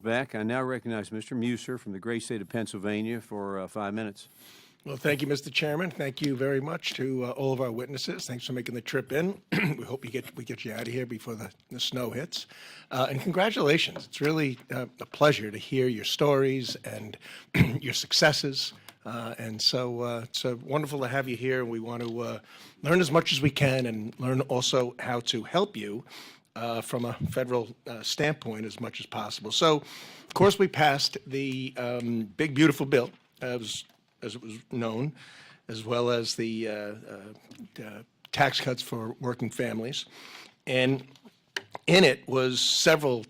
back. I now recognize Mr. Meuser from the great state of Pennsylvania for 5 minutes. Well, thank you, Mr. Chairman. Thank you very much to all of our witnesses. Thanks for making the trip in. We hope we get you out of here before the snow hits. And congratulations. It's really a pleasure to hear your stories and your successes. And so it's wonderful to have you here. We want to learn as much as we can and learn also how to help you from a federal standpoint as much as possible. So, of course, we passed the big, beautiful bill, as it was known, as well as the tax cuts for working families. And in it was several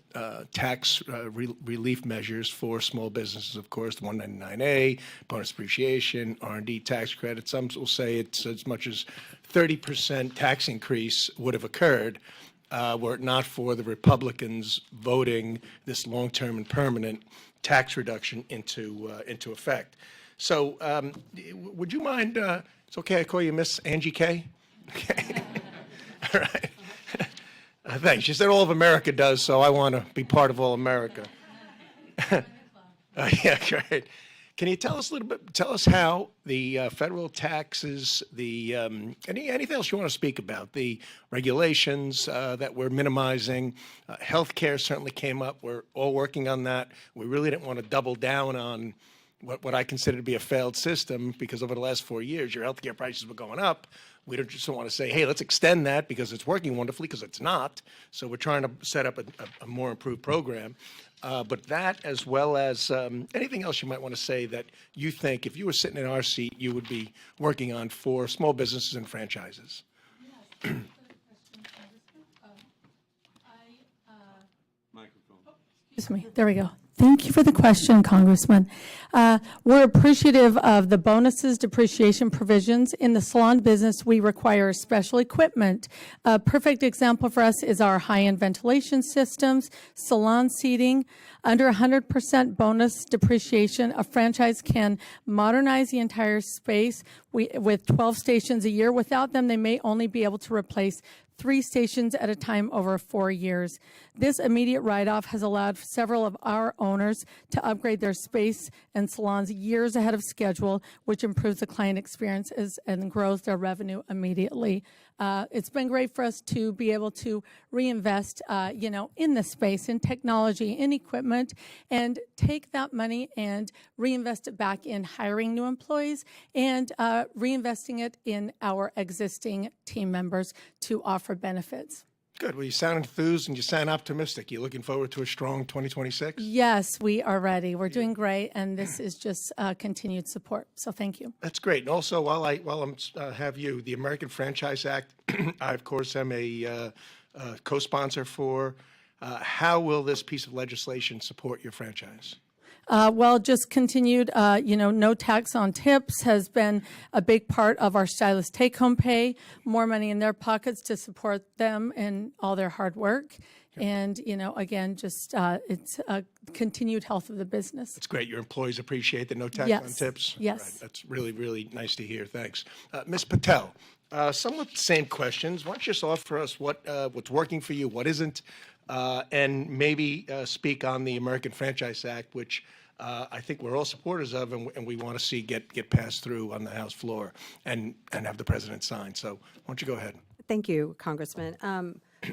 tax relief measures for small businesses, of course, the 199A, bonus depreciation, R&D tax credit. Some will say it's as much as 30% tax increase would have occurred were it not for the Republicans voting this long-term and permanent tax reduction into effect. So would you mind, it's okay I call you Miss Angie K? Okay. All right. Thanks. She said all of America does, so I want to be part of all America. Yeah, great. Can you tell us a little bit, tell us how the federal taxes, the anything else you want to speak about, the regulations that we're minimizing, healthcare certainly came up. We're all working on that. We really didn't want to double down on what I consider to be a failed system, because over the last 4 years, your healthcare prices were going up. We don't just want to say, hey, let's extend that because it's working wonderfully, because it's not. So we're trying to set up a more improved program. But that, as well as anything else you might want to say that you think, if you were sitting in our seat, you would be working on for small businesses and franchises. Yes. Microphone. Excuse me. There we go. Thank you for the question, Congressman. We're appreciative of the bonuses, depreciation provisions. In the salon business, we require special equipment. A perfect example for us is our high-end ventilation systems, salon seating. Under 100% bonus depreciation, a franchise can modernize the entire space with 12 stations a year. Without them, they may only be able to replace 3 stations at a time over 4 years. This immediate write-off has allowed several of our owners to upgrade their space and salons years ahead of schedule, which improves the client experiences and grows their revenue immediately. It's been great for us to be able to reinvest, in the space, in technology, in equipment, and take that money and reinvest it back in hiring new employees and reinvesting it in our existing team members to offer benefits. Good. Well, you sound enthused and you sound optimistic. You looking forward to a strong 2026? Yes, we are ready. We're doing great, and this is just continued support. So thank you. That's great. And also, while I'm have you, the American Franchise Act, I of course am a co-sponsor for. How will this piece of legislation support your franchise? Well, just continued, no tax on tips has been a big part of our stylist take-home pay, more money in their pockets to support them in all their hard work. And, again, just it's a continued health of the business. That's great. Your employees appreciate the no tax on tips? Yes. Right. That's really, really nice to hear. Thanks. Ms. Patel, somewhat the same questions. Why don't you just offer us what's working for you, what isn't, and maybe speak on the American Franchise Act, which I think we're all supporters of, and we want to see get passed through on the House floor and have the president sign. So why don't you go ahead? Thank you, Congressman.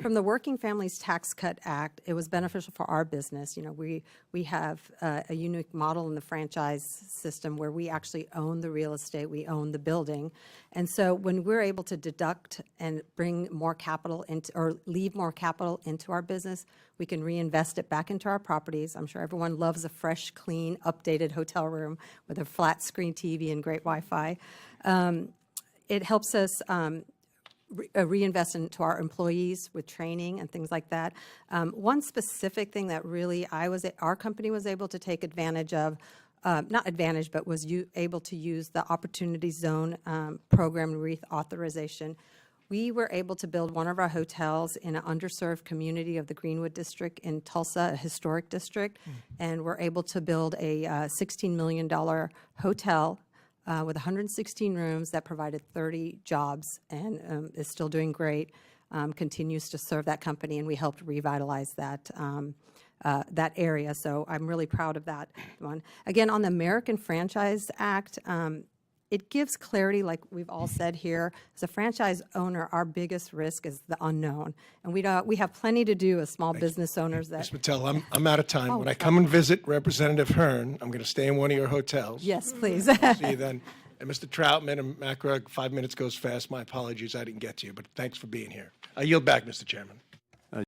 From the Working Families Tax Cut Act, it was beneficial for our business. We have a unique model in the franchise system where we actually own the real estate, we own the building. And so when we're able to deduct and bring more capital into, or leave more capital into our business, we can reinvest it back into our properties. I'm sure everyone loves a fresh, clean, updated hotel room with a flat screen TV and great Wi-Fi. It helps us reinvest into our employees with training and things like that. One specific thing that really our company was able to take advantage of, not advantage, but was able to use the Opportunity Zone program reauthorization. We were able to build one of our hotels in an underserved community of the Greenwood District in Tulsa, a historic district, and we're able to build a $16 million hotel with 116 rooms that provided 30 jobs and is still doing great, continues to serve that company, and we helped revitalize that that area. So I'm really proud of that one. Again, on the American Franchise Act, it gives clarity, like we've all said here. As a franchise owner, our biggest risk is the unknown, and we have plenty to do as small business owners. That Ms. Mattel, I'm out of time. When I come and visit Representative Hearn, I'm going to stay in one of your hotels. yes, please. See you then. And Mr. Troutman and Macra, 5 minutes goes fast. My apologies, I didn't get to you, but thanks for being here. I yield back, Mr. Chairman.